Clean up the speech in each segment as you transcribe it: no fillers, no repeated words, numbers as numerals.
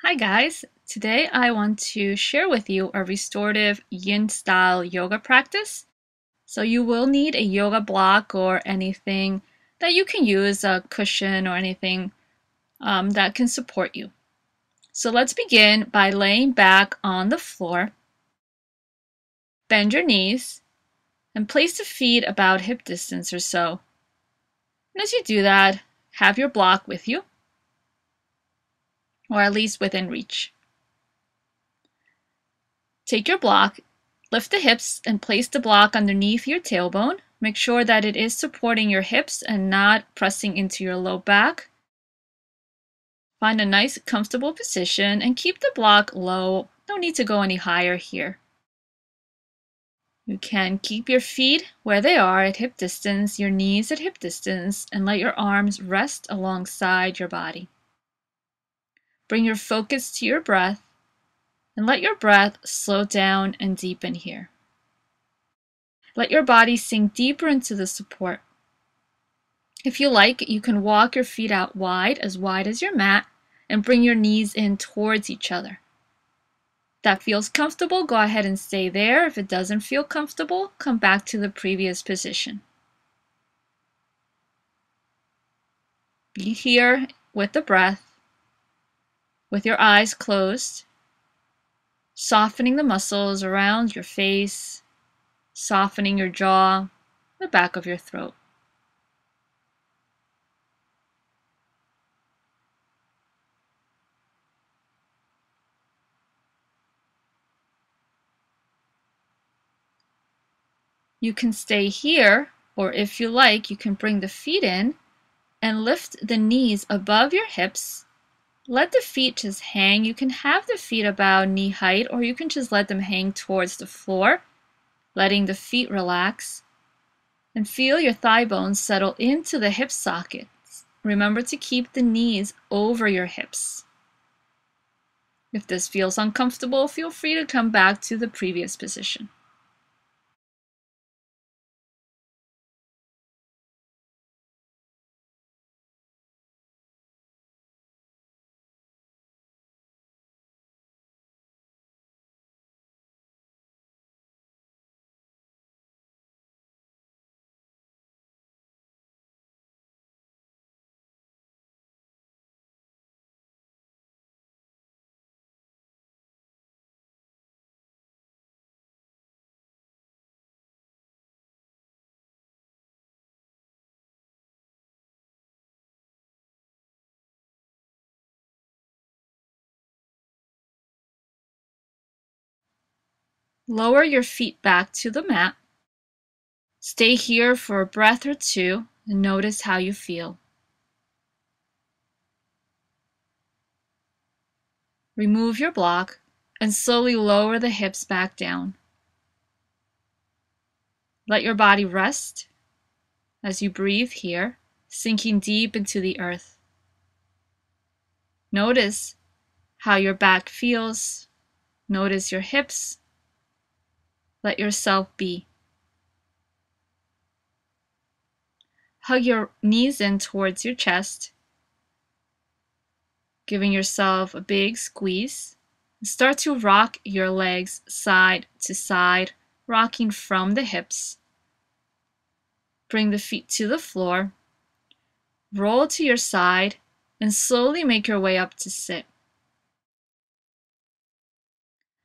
Hi guys, today I want to share with you a restorative yin style yoga practice. So you will need a yoga block or anything that you can use, a cushion or anything that can support you. So let's begin by laying back on the floor. Bend your knees and place the feet about hip distance or so. And as you do that, have your block with you, or at least within reach. Take your block, lift the hips, and place the block underneath your tailbone. Make sure that it is supporting your hips and not pressing into your low back. Find a nice, comfortable position and keep the block low. No need to go any higher here. You can keep your feet where they are at hip distance, your knees at hip distance, and let your arms rest alongside your body. Bring your focus to your breath and let your breath slow down and deepen here. Let your body sink deeper into the support. If you like, you can walk your feet out wide as your mat, and bring your knees in towards each other. If that feels comfortable, go ahead and stay there. If it doesn't feel comfortable, come back to the previous position. Be here with the breath, with your eyes closed, softening the muscles around your face, softening your jaw, the back of your throat. You can stay here, or if you like, you can bring the feet in and lift the knees above your hips. Let the feet just hang. You can have the feet about knee height, or you can just let them hang towards the floor, letting the feet relax. And feel your thigh bones settle into the hip sockets. Remember to keep the knees over your hips. If this feels uncomfortable, feel free to come back to the previous position. Lower your feet back to the mat. Stay here for a breath or two and notice how you feel. Remove your block and slowly lower the hips back down. Let your body rest as you breathe here, sinking deep into the earth. Notice how your back feels. Notice your hips. Let yourself be. Hug your knees in towards your chest, giving yourself a big squeeze. Start to rock your legs side to side, rocking from the hips. Bring the feet to the floor. Roll to your side and slowly make your way up to sit.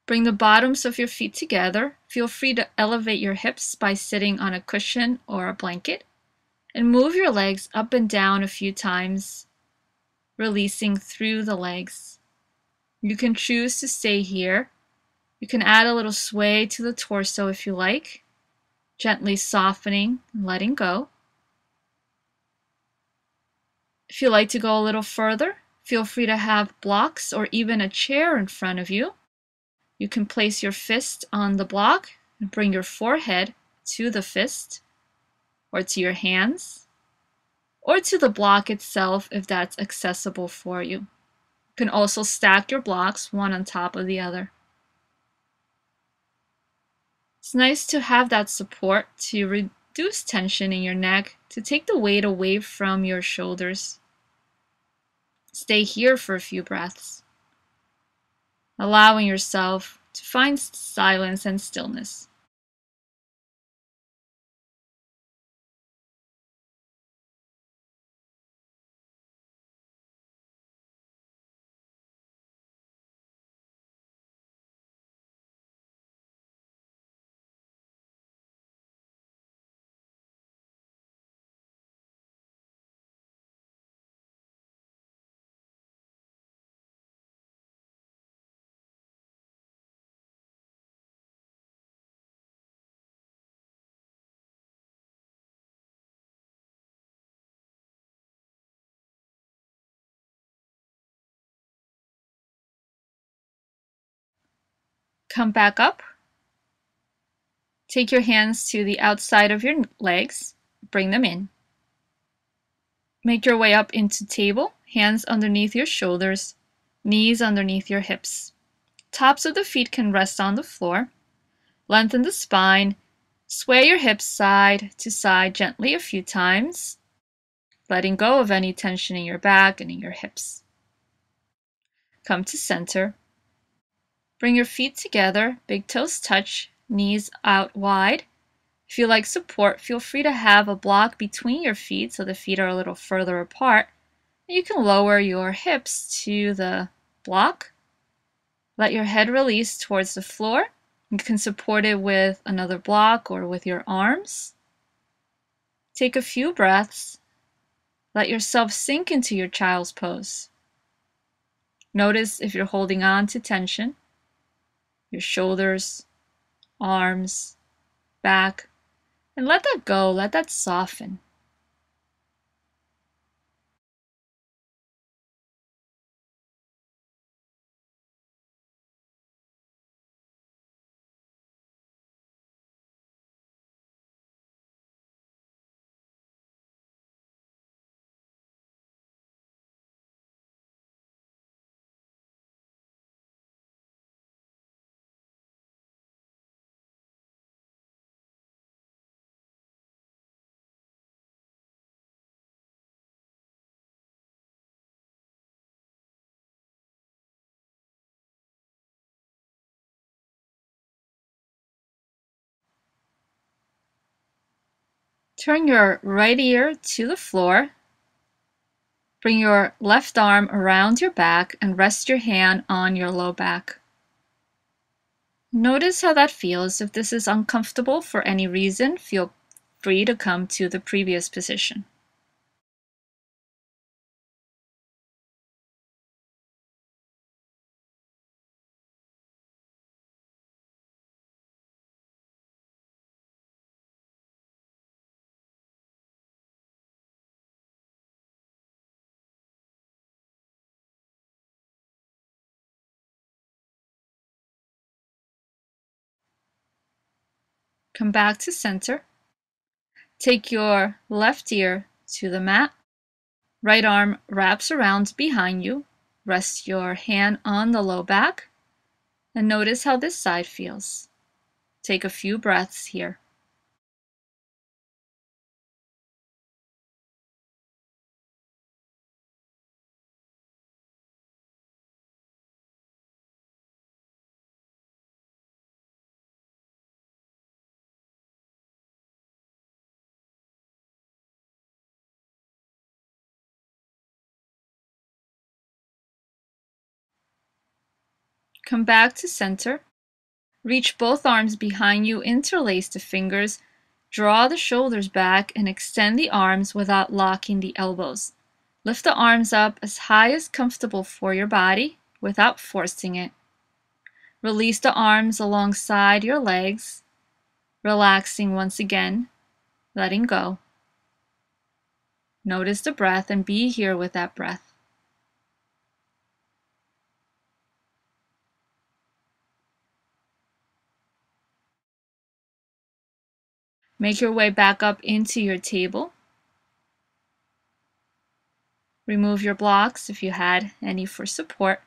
Bring the bottoms of your feet together. Feel free to elevate your hips by sitting on a cushion or a blanket. And move your legs up and down a few times, releasing through the legs. You can choose to stay here. You can add a little sway to the torso if you like, gently softening and letting go. If you like to go a little further, feel free to have blocks or even a chair in front of you. You can place your fist on the block and bring your forehead to the fist or to your hands or to the block itself if that's accessible for you. You can also stack your blocks one on top of the other. It's nice to have that support to reduce tension in your neck, to take the weight away from your shoulders. Stay here for a few breaths. allowing yourself to find silence and stillness. Come back up. Take your hands to the outside of your legs. Bring them in. Make your way up into table, hands underneath your shoulders, knees underneath your hips. Tops of the feet can rest on the floor. Lengthen the spine. Sway your hips side to side gently a few times, letting go of any tension in your back and in your hips. Come to center. Bring your feet together, big toes touch, knees out wide. If you like support, feel free to have a block between your feet so the feet are a little further apart. You can lower your hips to the block. Let your head release towards the floor. You can support it with another block or with your arms. Take a few breaths. Let yourself sink into your child's pose. Notice if you're holding on to tension, your shoulders, arms, back, and let that go, let that soften. Turn your right ear to the floor. Bring your left arm around your back and rest your hand on your low back. Notice how that feels. If this is uncomfortable for any reason, feel free to come to the previous position. Come back to center. Take your left ear to the mat. Right arm wraps around behind you. Rest your hand on the low back and notice how this side feels. Take a few breaths here. Come back to center. Reach both arms behind you, interlace the fingers, draw the shoulders back, and extend the arms without locking the elbows. Lift the arms up as high as comfortable for your body without forcing it. Release the arms alongside your legs, relaxing once again, letting go. Notice the breath and be here with that breath. Make your way back up into your table. Remove your blocks if you had any for support,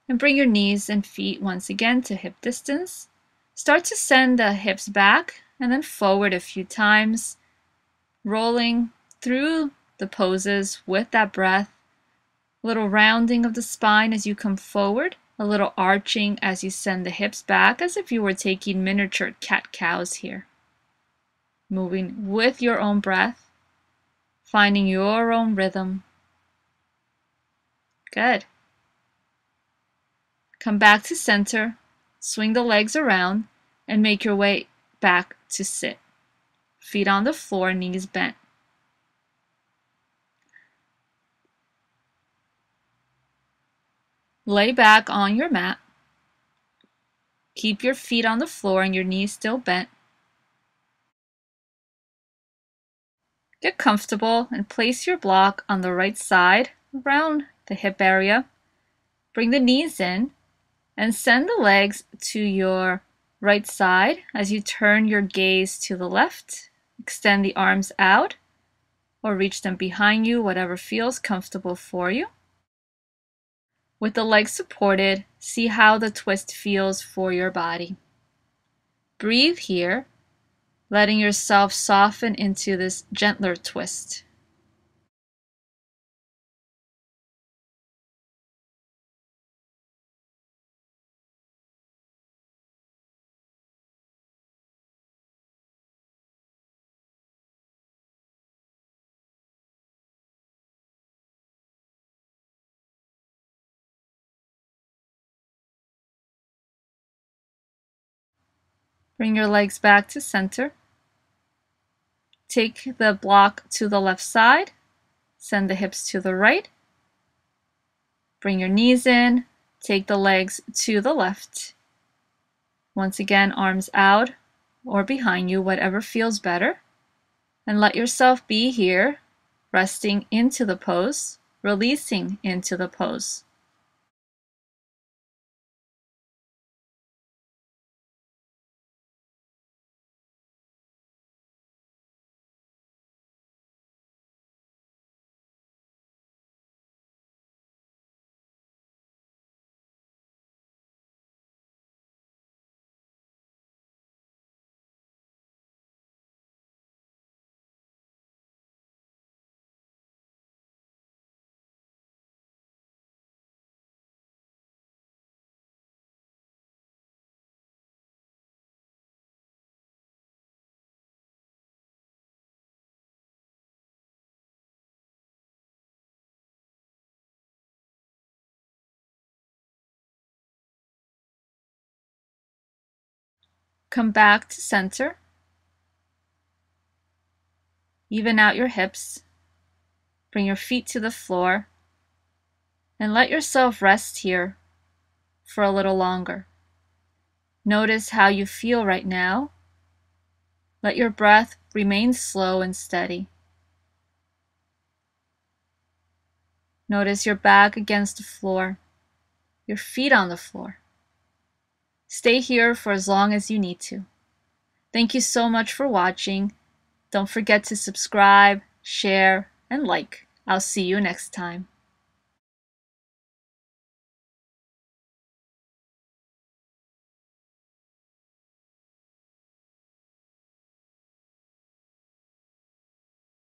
and bring your knees and feet once again to hip distance. Start to send the hips back and then forward a few times, rolling through the poses with that breath. A little rounding of the spine as you come forward, A little arching as you send the hips back, as if you were taking miniature cat-cows here. Moving with your own breath, finding your own rhythm. Good. Come back to center, swing the legs around, and make your way back to sit. Feet on the floor, knees bent. Lay back on your mat. Keep your feet on the floor and your knees still bent. Get comfortable and place your block on the right side around the hip area. Bring the knees in and send the legs to your right side as you turn your gaze to the left. Extend the arms out or reach them behind you, whatever feels comfortable for you. With the legs supported, see how the twist feels for your body. Breathe here, letting yourself soften into this gentler twist. Bring your legs back to center. Take the block to the left side. Send the hips to the right. Bring your knees in. Take the legs to the left. Once again, arms out or behind you, whatever feels better. And let yourself be here, resting into the pose, releasing into the pose. Come back to center. Even out your hips. Bring your feet to the floor. And let yourself rest here for a little longer. Notice how you feel right now. Let your breath remain slow and steady. Notice your back against the floor, your feet on the floor. Stay here for as long as you need to. Thank you so much for watching. Don't forget to subscribe, share, and like. I'll see you next time.